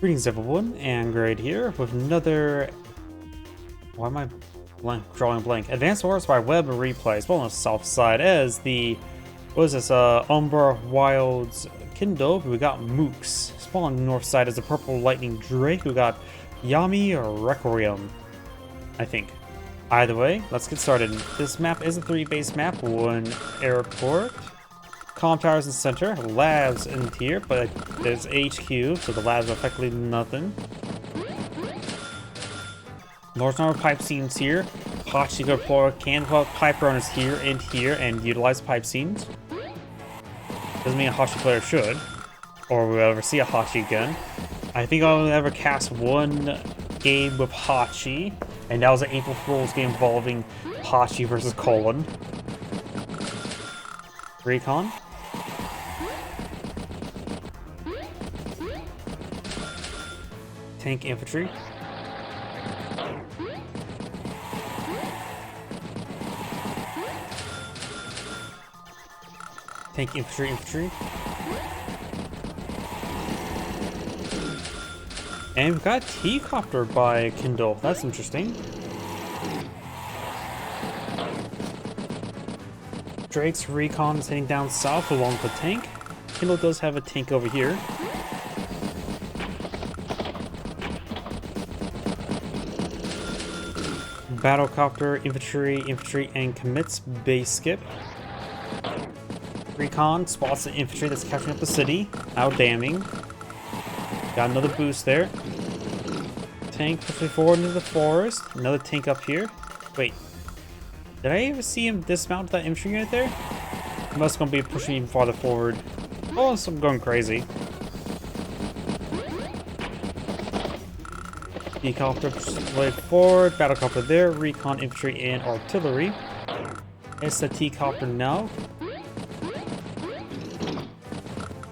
Greetings everyone, and Grade here with another... Why am I drawing a blank? Advanced Wars by Web Replays. Well, on the south side as the... What is this? Umbra Wilds Kindle. We got Moox. Spawn on the north side is a Purple Lightning Drake. We got Yamirequiem, I think. Either way, let's get started. This map is a 3-base map. One airport. Comm towers in the center, labs in here, but there's HQ, so the labs are effectively nothing. Large number of pipe scenes here. Hachi could deploy can put pipe runners here and utilize pipe scenes. Doesn't mean a Hachi player should, or we'll ever see a Hachi again. I think I'll ever cast one game with Hachi, and that was an April Fool's game involving Hachi versus Colon. Recon. Tank infantry. Tank infantry. And we've got T-Copter by Kindle. That's interesting. Drake's recon is heading down south along the tank. Kindle does have a tank over here. Battlecopter, infantry, and commits base skip. Recon spots the infantry that's capturing up the city. How damning. Got another boost there. Tank pushing forward into the forest. Another tank up here. Wait. Did I ever see him dismount that infantry unit there? He must gonna be pushing even farther forward. Oh, I'm going crazy. Helicopter way forward, battlecopter there, recon, infantry, and artillery. It's the T-copter now.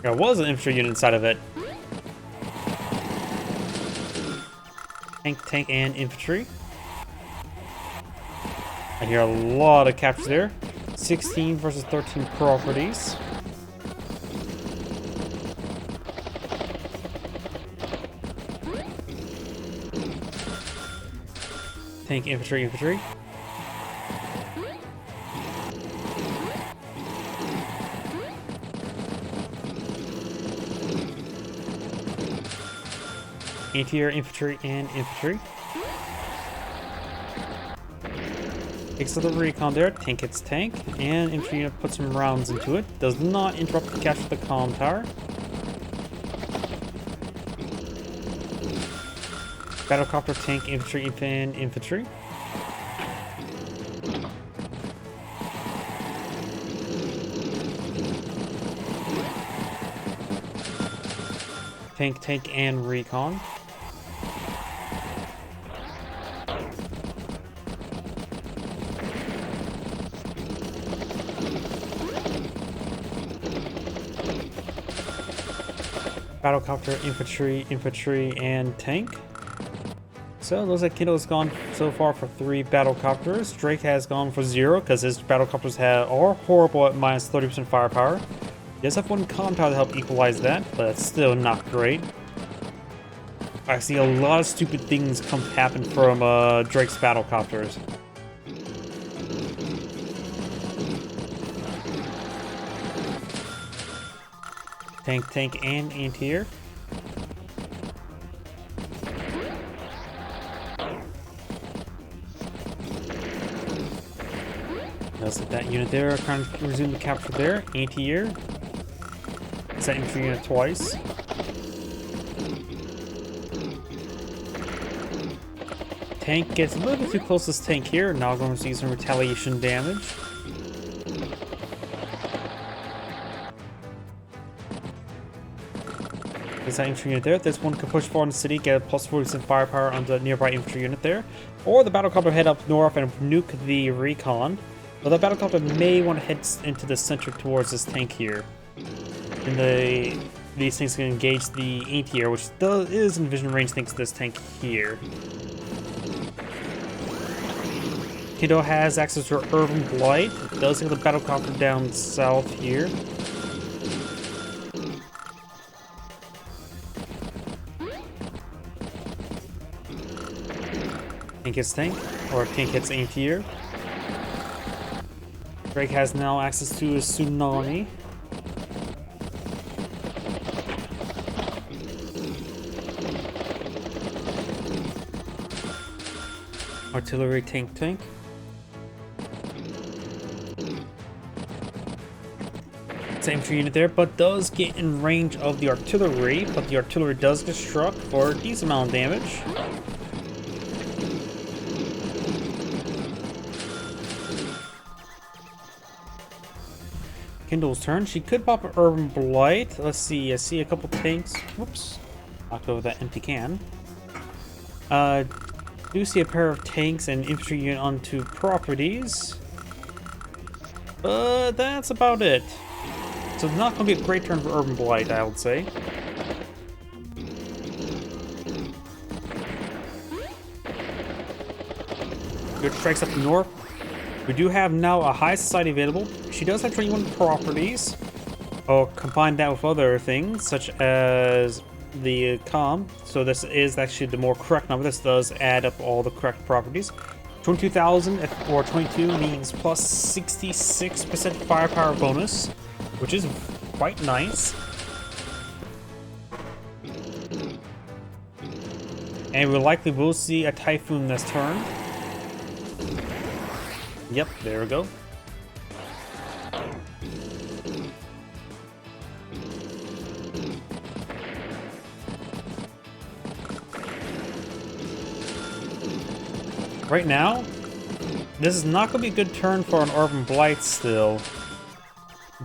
There was an infantry unit inside of it. Tank, and infantry. I hear a lot of captures there. 16 versus 13 properties. Tank, infantry. Anti-air infantry and infantry. Takes the recon there, tank hits tank, and infantry unit puts some rounds into it. Does not interrupt the capture of the comm tower. Battlecopter, tank, infantry, and infantry. Tank, and recon. Battlecopter, infantry, and tank. So it looks like Kindle has gone so far for 3 battlecopters. Drake has gone for 0 because his battlecopters are horrible at minus 30% firepower. He does have one comm tower to help equalize that, but it's still not great. I see a lot of stupid things happen from Drake's battlecopters. Tank, and anti-air. Let's let that unit there kind of resume the capture there. Anti-air. It's that infantry unit twice. Tank gets a little bit too close to this tank here. Now going to see some retaliation damage. There's that infantry unit there. This one could push forward in the city, get a plus 40% firepower on the nearby infantry unit there. Or the battlecopter head up north and nuke the recon. But the battlecopter may want to head into the center towards this tank here. And these things can engage the anti-air, which is in vision range thanks to this tank here. Kindle has access to Urban Blight. It does have the battlecopter down south here. Tank hits tank, or tank hits anti-air. Drake has now access to a tsunami. Artillery tank. Same for unit there, but does get in range of the artillery, but the artillery does get struck for a decent amount of damage. Kindle's turn. She could pop an Urban Blight. Let's see. I see a couple tanks. Whoops. Knocked over that empty can. Do see a pair of tanks and infantry unit onto properties. But that's about it. So it's not going to be a great turn for Urban Blight, I would say. Good strikes up north. We do have now a high society available. She does have 21 properties. I'll combine that with other things, such as the calm. So this is actually the more correct number. This does add up all the correct properties. 22,000 or 22 means plus 66% firepower bonus, which is quite nice. And we likely will see a typhoon this turn. Yep, there we go. Right now, this is not going to be a good turn for an Urban Blight still.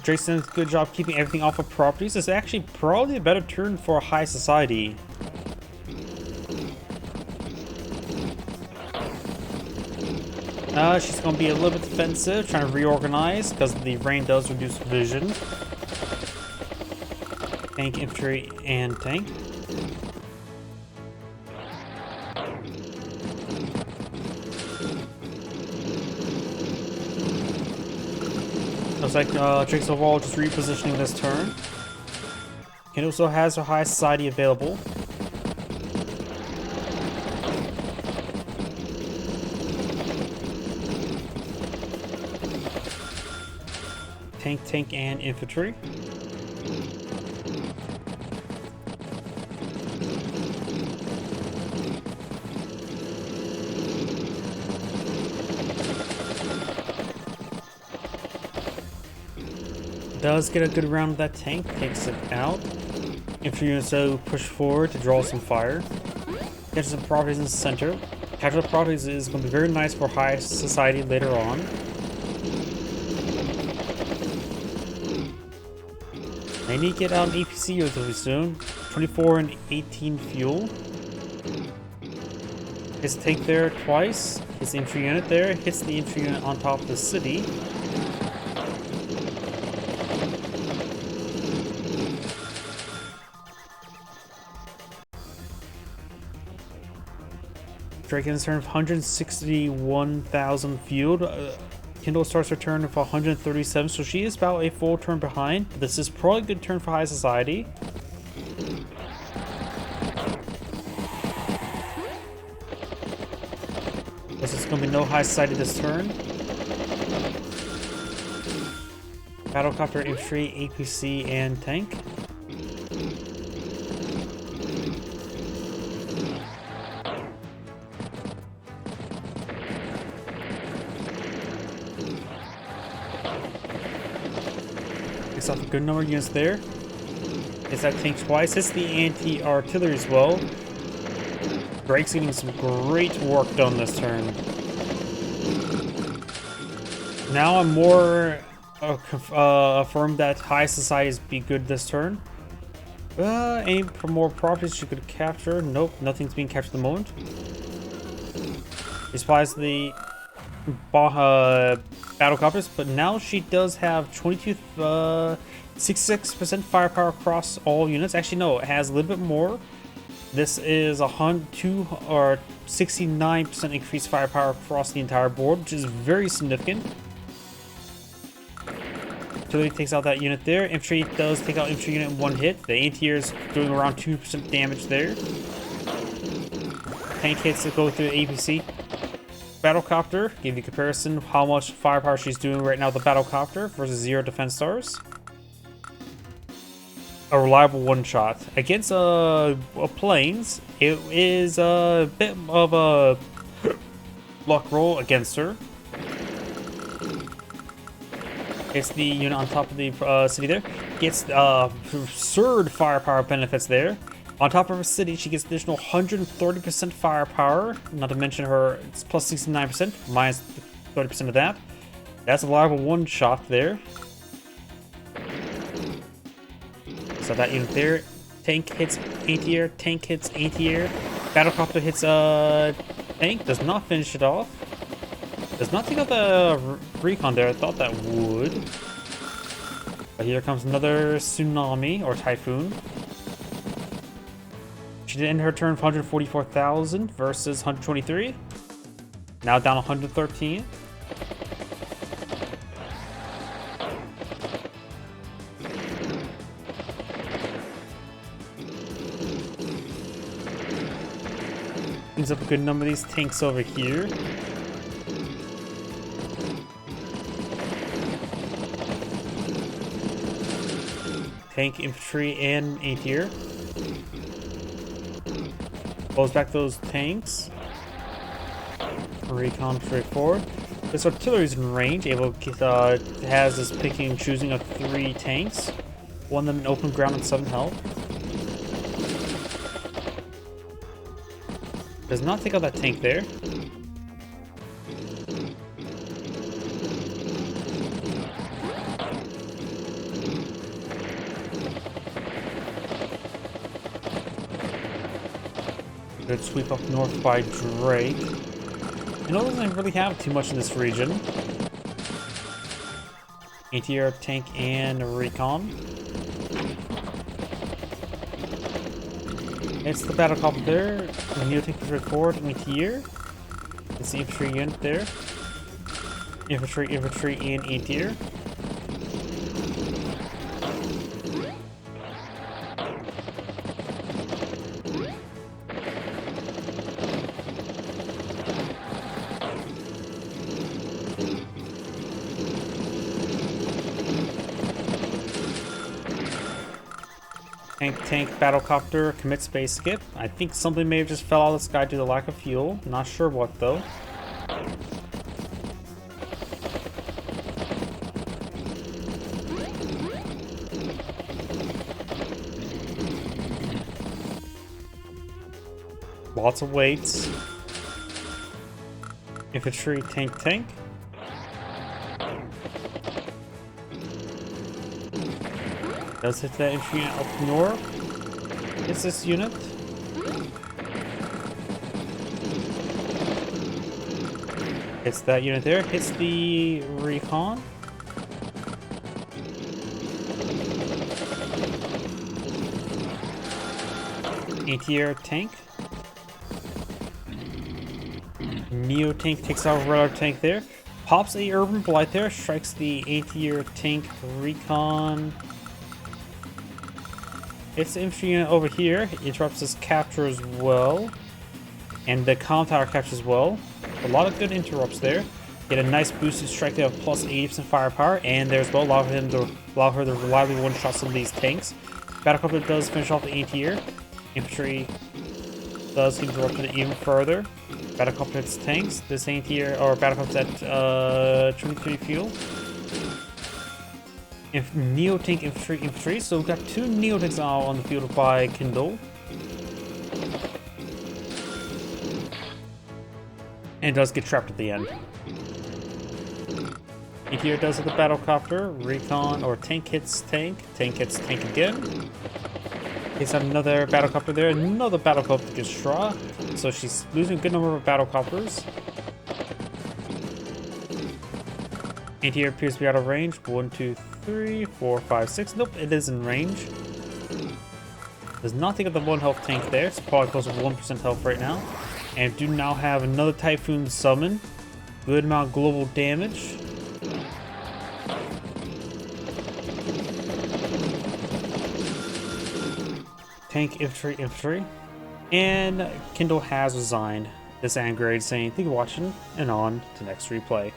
Drake's done a good job keeping everything off of properties. It's actually probably a better turn for a high society. She's going to be a little bit defensive, trying to reorganize, because the rain does reduce vision. Tank, infantry, and tank. Looks like Drake's overall just repositioning this turn. It also has her high society available. Tank, and infantry. Does get a good round of that tank, takes it out. Infantry units so push forward to draw some fire. Catches some properties in the center. Capture the properties is going to be very nice for high society later on. I need to get out an APC relatively soon. 24 and 18 fuel. Hits the tank there twice. Hits the infantry unit there. Hits the infantry unit on top of the city. Drake ends turn of 161,000 fueled. Kindle starts her turn of 137, so she is about a full turn behind. This is probably a good turn for high society. Guess it's going to be no high society this turn. Battlecopter, infantry, APC, and tank. Off a good number of units there. Hits that tank twice. Hits the anti-artillery as well. Drake's getting some great work done this turn. Now I'm more affirmed that high societies be good this turn. Any more properties she could capture? Nope, nothing's being captured at the moment. He spies the battlecopters, but now she does have 66% firepower across all units. Actually, no, it has a little bit more. This is 69% increased firepower across the entire board, which is very significant. Artillery takes out that unit there. Infantry does take out infantry unit in one hit. The anti-air is doing around 2% damage there. Tank hits that go through the APC. Battlecopter. Give you comparison how much firepower she's doing right now with the Battlecopter versus 0 defense stars. A reliable one-shot. Against planes, it is a bit of a luck roll against her. It's the unit on top of the city there. Gets absurd firepower benefits there. On top of her city, she gets additional 130% firepower. Not to mention her it's plus 69%, minus 30% of that. That's a reliable one-shot there. So that unit there. Tank hits anti-air, tank hits anti-air. Battlecopter hits tank, does not finish it off. Does not take out the recon there, I thought that would. But here comes another tsunami or typhoon. She did end her turn for 144,000 versus 123. Now down 113. Brings up a good number of these tanks over here. Tank, infantry, and anti-air. Pulls back those tanks. Recon straightforward. This artillery's in range, able to get, has this picking and choosing of 3 tanks. One of them in open ground and 7 health. Does not take out that tank there. Good sweep up north by Drake. You know, doesn't really have too much in this region. Anti-air, tank, and recon. It's the battlecopter there. The Neo tank is forward, anti-air. It's the infantry unit there. Infantry, and anti-air. Tank, battlecopter, commit space skip. I think something may have just fell out of the sky due to the lack of fuel. Not sure what though. Lots of weights. Infantry, tank. Does hit that infantry unit up north. Hits this unit. Hits that unit there. Hits the recon. Anti-air tank. Neo tank takes out a radar tank there. Pops a urban blight there. Strikes the anti-air tank recon. It's the infantry unit over here. Interrupts this capture as well. And the comm tower capture as well. A lot of good interrupts there. Get a nice boosted strike there of plus 80% firepower. And there's well allow her to reliably one-shot some of these tanks. Battlecopter does finish off the anti-air. Infantry does interrupt it even further. Battlecopter hits tanks. This anti-air or battlecopter's at 23 fuel. Neo tank infantry. So we've got 2 Neo tanks now on the field by Kindle. And it does get trapped at the end. Anti-air does hit the battlecopter. Recon or tank hits tank. Tank hits tank again. Hits another battlecopter there. Another battlecopter gets struck. So she's losing a good number of battlecopters. Anti-air appears to be out of range. 1, 2, 3, 4, 5, 6. Nope, it is in range. Does not take up the 1 health tank there. It's probably close to 1% health right now. And do now have another Typhoon summon. Good amount of global damage. Tank, infantry. And Kindle has resigned. this Angrade saying thank you for watching, and on to next replay.